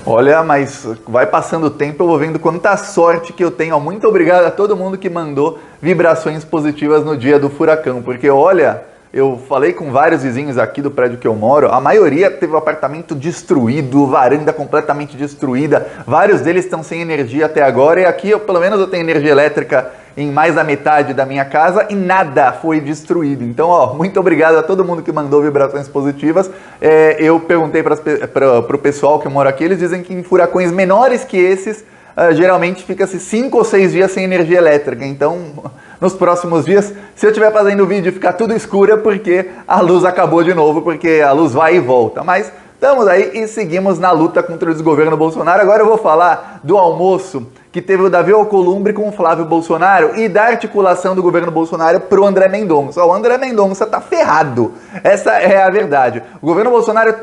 Olha, mas vai passando o tempo, eu vou vendo quanta sorte que eu tenho. Muito obrigado a todo mundo que mandou vibrações positivas no dia do furacão, porque olha, eu falei com vários vizinhos aqui do prédio que eu moro, a maioria teve o apartamento destruído, varanda completamente destruída, vários deles estão sem energia até agora, e aqui pelo menos eu tenho energia elétrica em mais da metade da minha casa e nada foi destruído. Então, ó, muito obrigado a todo mundo que mandou vibrações positivas. Eu perguntei para o pessoal que mora aqui, eles dizem que em furacões menores que esses, geralmente fica-se 5 ou 6 dias sem energia elétrica. Então, nos próximos dias, se eu estiver fazendo o vídeo e ficar tudo escuro, é porque a luz acabou de novo, porque a luz vai e volta. Mas estamos aí e seguimos na luta contra o desgoverno Bolsonaro. Agora eu vou falar do almoço que teve o Davi Alcolumbre com o Flávio Bolsonaro e da articulação do governo Bolsonaro pro André Mendonça. O André Mendonça tá ferrado. Essa é a verdade. O governo Bolsonaro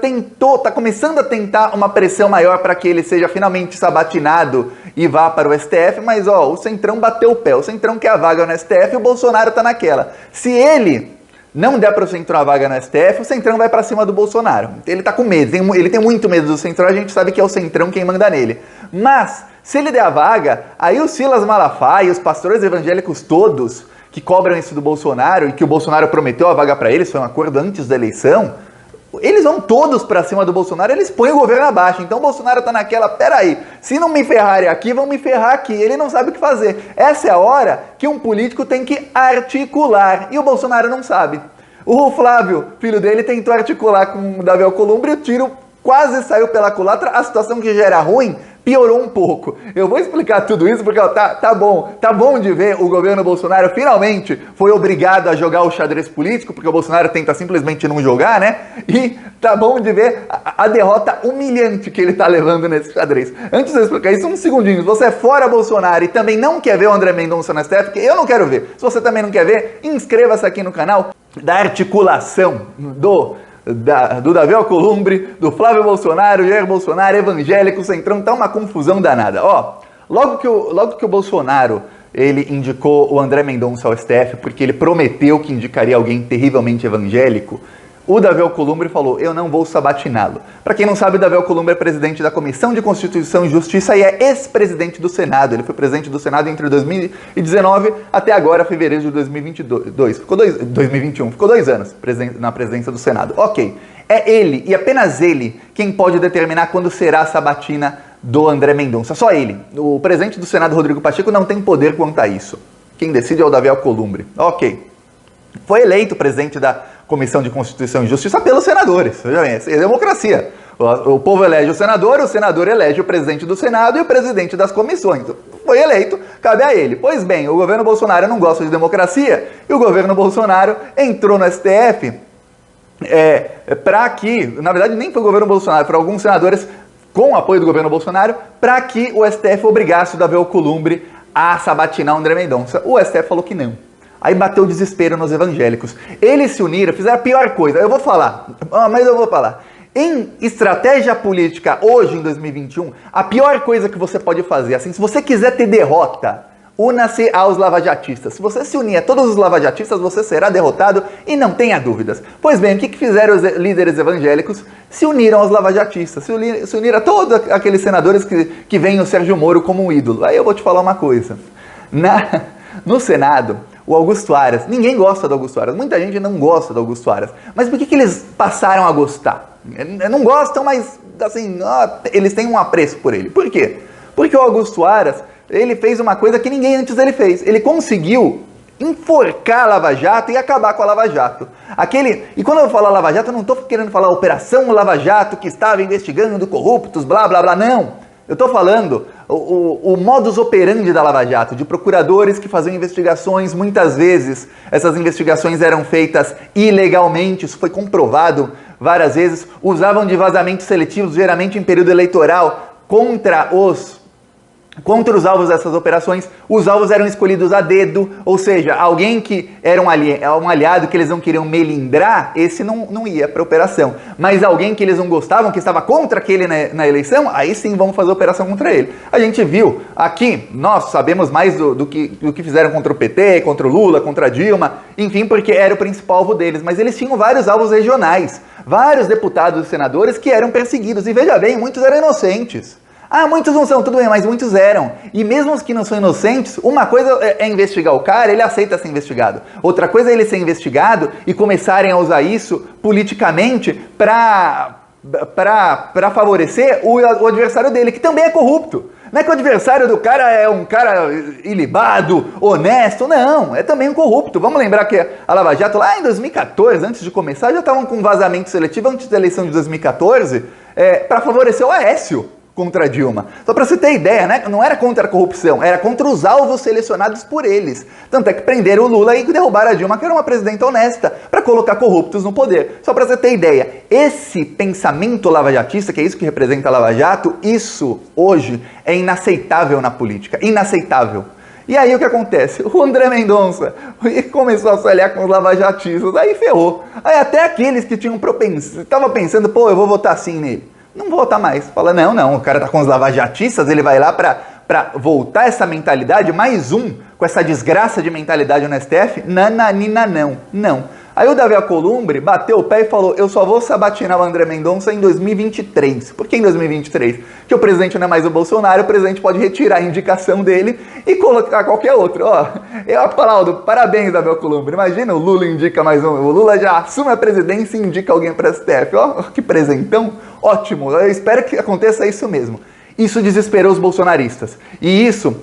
tá começando a tentar uma pressão maior para que ele seja finalmente sabatinado e vá para o STF, mas ó, o Centrão bateu o pé. O Centrão quer a vaga no STF e o Bolsonaro tá naquela. Se ele não der para o Centrão a vaga no STF, o Centrão vai para cima do Bolsonaro. Ele tá com medo, ele tem muito medo do Centrão, a gente sabe que é o Centrão quem manda nele. Mas, se ele der a vaga, aí o Silas Malafaia e os pastores evangélicos todos que cobram isso do Bolsonaro e que o Bolsonaro prometeu a vaga para eles, foi um acordo antes da eleição, eles vão todos para cima do Bolsonaro, eles põem o governo abaixo. Então o Bolsonaro tá naquela, peraí, se não me ferrarem aqui, vão me ferrar aqui. Ele não sabe o que fazer. Essa é a hora que um político tem que articular, e o Bolsonaro não sabe. O Flávio, filho dele, tentou articular com o Davi Alcolumbre e o tiro quase saiu pela culatra. A situação que já era ruim piorou um pouco. Eu vou explicar tudo isso porque ó, tá bom de ver o governo Bolsonaro finalmente foi obrigado a jogar o xadrez político, porque o Bolsonaro tenta simplesmente não jogar, né? E tá bom de ver a derrota humilhante que ele tá levando nesse xadrez. Antes de eu explicar isso, uns segundinhos. Você é fora Bolsonaro e também não quer ver o André Mendonça no STF, porque eu não quero ver. Se você também não quer ver, inscreva-se aqui no canal da articulação do Davi Alcolumbre, do Flávio Bolsonaro, Jair Bolsonaro, evangélico, Centrão, tá uma confusão danada. Ó, logo que o Bolsonaro ele indicou o André Mendonça ao STF, porque ele prometeu que indicaria alguém terrivelmente evangélico, o Davi Alcolumbre falou, eu não vou sabatiná-lo. Para quem não sabe, o Davi Alcolumbre é presidente da Comissão de Constituição e Justiça e é ex-presidente do Senado. Ele foi presidente do Senado entre 2019 até agora, fevereiro de 2022. 2021. Ficou 2 anos na presidência do Senado. Ok. É ele, e apenas ele, quem pode determinar quando será a sabatina do André Mendonça. Só ele. O presidente do Senado, Rodrigo Pacheco, não tem poder quanto a isso. Quem decide é o Davi Alcolumbre. Ok. Foi eleito presidente da Comissão de Constituição e Justiça pelos senadores. Veja bem, é democracia. O povo elege o senador elege o presidente do Senado e o presidente das comissões. Foi eleito, cabe a ele. Pois bem, o governo Bolsonaro não gosta de democracia e o governo Bolsonaro entrou no STF para que, na verdade nem foi o governo Bolsonaro, foram alguns senadores com o apoio do governo Bolsonaro, para que o STF obrigasse o Davi Alcolumbre a sabatinar o André Mendonça. O STF falou que não. Aí bateu o desespero nos evangélicos. Eles se uniram, fizeram a pior coisa. Eu vou falar, mas eu vou falar. Em estratégia política, hoje em 2021, a pior coisa que você pode fazer, assim, se você quiser ter derrota, una-se aos lavajatistas. Se você se unir a todos os lavajatistas, você será derrotado e não tenha dúvidas. Pois bem, o que fizeram os líderes evangélicos? Se uniram aos lavajatistas, se uniram a todos aqueles senadores que veem o Sérgio Moro como um ídolo. Aí eu vou te falar uma coisa. No Senado, o Augusto Aras, ninguém gosta do Augusto Aras, muita gente não gosta do Augusto Aras, mas por que eles passaram a gostar? Não gostam, mas assim, eles têm um apreço por ele. Por quê? Porque o Augusto Aras, ele fez uma coisa que ninguém antes dele fez, ele conseguiu enforcar a Lava Jato e acabar com a Lava Jato. E quando eu falo Lava Jato, eu não estou querendo falar Operação Lava Jato, que estava investigando corruptos, blá blá blá, não. Eu estou falando o modus operandi da Lava Jato, de procuradores que faziam investigações, muitas vezes essas investigações eram feitas ilegalmente, isso foi comprovado várias vezes, usavam de vazamentos seletivos, geralmente em período eleitoral, contra os contra os alvos dessas operações, os alvos eram escolhidos a dedo, ou seja, alguém que era um aliado que eles não queriam melindrar, esse não ia para a operação. Mas alguém que eles não gostavam, que estava contra aquele na eleição, aí sim vamos fazer a operação contra ele. A gente viu aqui, nós sabemos mais do que fizeram contra o PT, contra o Lula, contra a Dilma, enfim, porque era o principal alvo deles. Mas eles tinham vários alvos regionais, vários deputados e senadores que eram perseguidos. E veja bem, muitos eram inocentes. Ah, muitos não são, tudo bem, mas muitos eram. E mesmo os que não são inocentes, uma coisa é investigar o cara, ele aceita ser investigado. Outra coisa é ele ser investigado e começarem a usar isso politicamente para favorecer o adversário dele, que também é corrupto. Não é que o adversário do cara é um cara ilibado, honesto, não, é também um corrupto. Vamos lembrar que a Lava Jato, lá em 2014, antes de começar, já estavam com vazamento seletivo antes da eleição de 2014, para favorecer o Aécio contra a Dilma. Só para você ter ideia, né? Não era contra a corrupção, era contra os alvos selecionados por eles. Tanto é que prenderam o Lula e derrubaram a Dilma, que era uma presidenta honesta, para colocar corruptos no poder. Só para você ter ideia, esse pensamento lavajatista, que é isso que representa a Lava Jato, isso hoje é inaceitável na política. Inaceitável. E aí o que acontece? O André Mendonça começou a se aliar com os lavajatistas, aí ferrou. Aí até aqueles que tinham estavam pensando, pô, eu vou votar sim nele. Não vou votar mais. Fala, não, o cara tá com os lavajatistas, ele vai lá pra voltar essa mentalidade, mais um, com essa desgraça de mentalidade no STF, nananina não. Aí o Davi Alcolumbre bateu o pé e falou, eu só vou sabatinar o André Mendonça em 2023. Por que em 2023? Porque o presidente não é mais o Bolsonaro, o presidente pode retirar a indicação dele e colocar qualquer outro. Ó, eu aplaudo, parabéns, Davi Alcolumbre. Imagina, o Lula indica mais um, o Lula já assume a presidência e indica alguém para STF. Ó, que presentão, ótimo, eu espero que aconteça isso mesmo. Isso desesperou os bolsonaristas e isso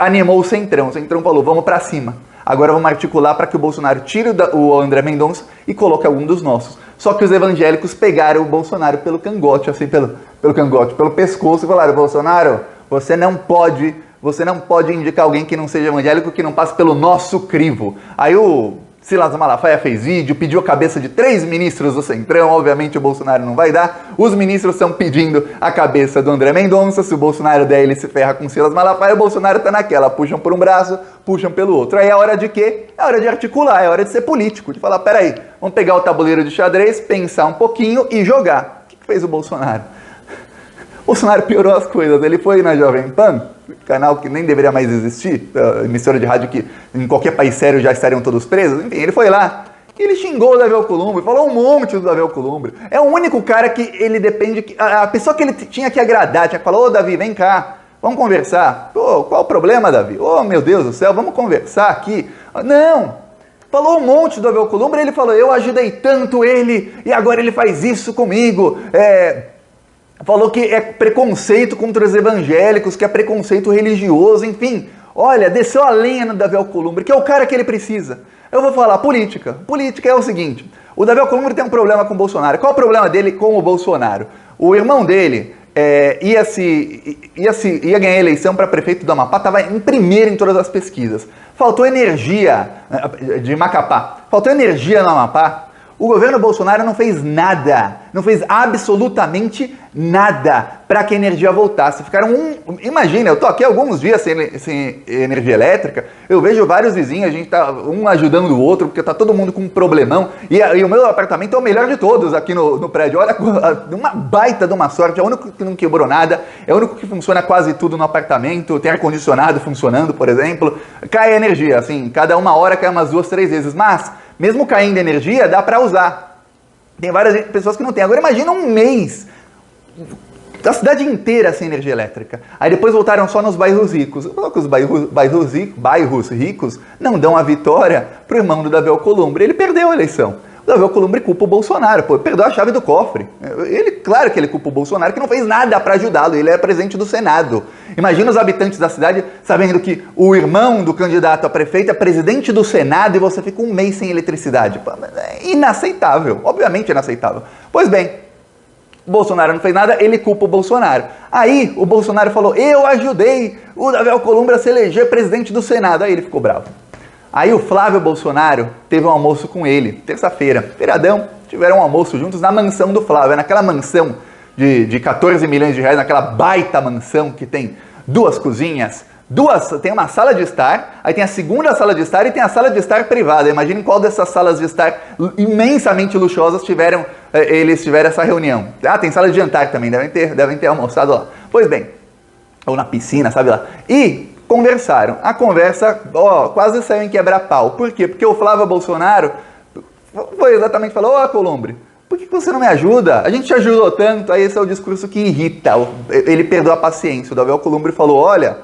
animou o Centrão. O Centrão falou, vamos para cima. Agora vamos articular para que o Bolsonaro tire o André Mendonça e coloque algum dos nossos. Só que os evangélicos pegaram o Bolsonaro pelo cangote, assim, pelo pescoço e falaram, Bolsonaro, você não pode indicar alguém que não seja evangélico, que não passe pelo nosso crivo. Aí o Silas Malafaia fez vídeo, pediu a cabeça de 3 ministros do Centrão, obviamente o Bolsonaro não vai dar. Os ministros estão pedindo a cabeça do André Mendonça, se o Bolsonaro der, ele se ferra com o Silas Malafaia, o Bolsonaro tá naquela, puxam por um braço, puxam pelo outro. Aí é hora de quê? É hora de articular, é hora de ser político, de falar, peraí, vamos pegar o tabuleiro de xadrez, pensar um pouquinho e jogar. O que fez o Bolsonaro? O Bolsonaro piorou as coisas, ele foi na Jovem Pan, canal que nem deveria mais existir, emissora de rádio que em qualquer país sério já estariam todos presos, enfim, ele foi lá e ele xingou o Davi Alcolumbre, falou um monte do Davi Alcolumbre. É o único cara que ele depende, a pessoa que ele tinha que agradar, tinha que falar, ô Davi, vem cá, vamos conversar. Pô, qual o problema, Davi? Ô, meu Deus do céu, vamos conversar aqui. Não, falou um monte do Davi Alcolumbre, ele falou, eu ajudei tanto ele e agora ele faz isso comigo, falou que é preconceito contra os evangélicos, que é preconceito religioso, enfim. Olha, desceu a lenha no Davi Alcolumbre, que é o cara que ele precisa. Eu vou falar política. Política é o seguinte, o Davi Alcolumbre tem um problema com o Bolsonaro. Qual é o problema dele com o Bolsonaro? O irmão dele ia ganhar a eleição para prefeito do Amapá, estava em primeiro em todas as pesquisas. Faltou energia, de Macapá, faltou energia no Amapá. O governo Bolsonaro não fez nada, não fez absolutamente nada para que a energia voltasse. Imagina, eu tô aqui alguns dias sem energia elétrica, eu vejo vários vizinhos, a gente tá um ajudando o outro, porque tá todo mundo com um problemão, e o meu apartamento é o melhor de todos aqui no prédio. Olha, uma baita de uma sorte, é o único que não quebrou nada, é o único que funciona quase tudo no apartamento, tem ar-condicionado funcionando, por exemplo, cai a energia, assim, cada uma hora cai umas 2, 3 vezes, mas mesmo caindo energia, dá para usar. Tem várias pessoas que não tem. Agora imagina um mês, a cidade inteira sem energia elétrica. Aí depois voltaram só nos bairros ricos. Eu falo que os bairros ricos não dão a vitória pro irmão do Davi Alcolumbre. Ele perdeu a eleição. O Davi Alcolumbre culpa o Bolsonaro, pô, perdeu a chave do cofre. Claro que ele culpa o Bolsonaro, que não fez nada para ajudá-lo, ele era presidente do Senado. Imagina os habitantes da cidade sabendo que o irmão do candidato a prefeito é presidente do Senado e você fica um mês sem eletricidade. Pô, é inaceitável, obviamente inaceitável. Pois bem, o Bolsonaro não fez nada, ele culpa o Bolsonaro. Aí o Bolsonaro falou, eu ajudei o Davi Alcolumbre a se eleger presidente do Senado. Aí ele ficou bravo. Aí o Flávio Bolsonaro teve um almoço com ele, terça-feira, feriadão, tiveram um almoço juntos na mansão do Flávio, naquela mansão de 14 milhões de reais, naquela baita mansão que tem duas cozinhas, tem uma sala de estar, aí tem a segunda sala de estar e tem a sala de estar privada. Imaginem qual dessas salas de estar imensamente luxuosas eles tiveram essa reunião. Ah, tem sala de jantar também, devem ter almoçado lá. Pois bem, ou na piscina, sabe lá. E conversaram. A conversa, quase saiu em quebra-pau. Por quê? Porque o Flávio Bolsonaro foi exatamente falou, Alcolumbre, por que você não me ajuda? A gente te ajudou tanto. Aí esse é o discurso que irrita. Ele perdeu a paciência. O Davi Alcolumbre falou, olha,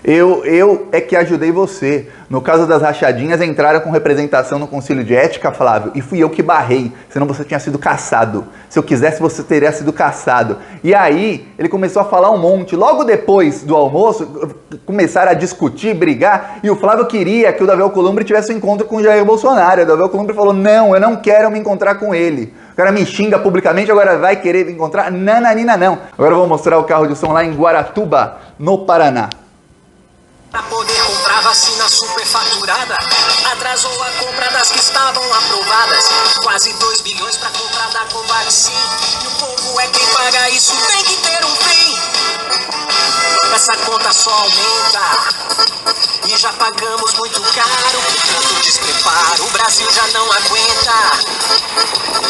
eu é que ajudei você. No caso das rachadinhas, entraram com representação no Conselho de Ética, Flávio, e fui eu que barrei, senão você tinha sido caçado. Se eu quisesse, você teria sido caçado. E aí, ele começou a falar um monte. Logo depois do almoço, começaram a discutir, brigar, e o Flávio queria que o Davi Alcolumbre tivesse um encontro com o Jair Bolsonaro. O Davi Alcolumbre falou, não, eu não quero me encontrar com ele. O cara me xinga publicamente, agora vai querer me encontrar? Nananina, não. Agora eu vou mostrar o carro de som lá em Guaratuba, no Paraná. Para poder comprar vacina superfaturada, atrasou a compra das que estavam aprovadas. Quase 2 bilhões para comprar da Covaxin. E o povo é quem paga isso, tem que ter um fim. Essa conta só aumenta e já pagamos muito caro. Tanto despreparo, o Brasil já não aguenta.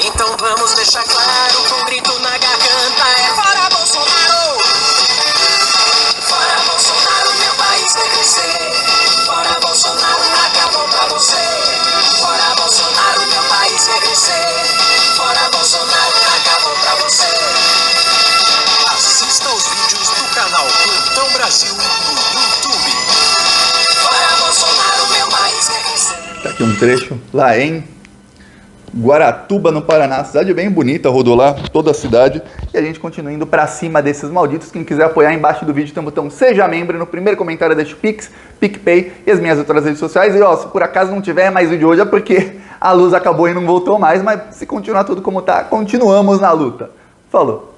Então vamos deixar claro, com um grito na garganta, é fora Bolsonaro! Fora Bolsonaro, meu país vai crescer. Fora Bolsonaro, acabou pra você. Fora Bolsonaro, meu país vai crescer. Fora Bolsonaro, acabou pra você. Assista os vídeos do canal Plantão Brasil no YouTube. Fora Bolsonaro, meu país vai crescer. Tá aqui um trecho lá em Guaratuba, no Paraná, cidade bem bonita, rodou lá toda a cidade. E a gente continua indo pra cima desses malditos. Quem quiser apoiar, embaixo do vídeo tem um botão Seja Membro. No primeiro comentário deixa o Pix, PicPay e as minhas outras redes sociais. E se por acaso não tiver mais vídeo hoje é porque a luz acabou e não voltou mais. Mas se continuar tudo como tá, continuamos na luta. Falou!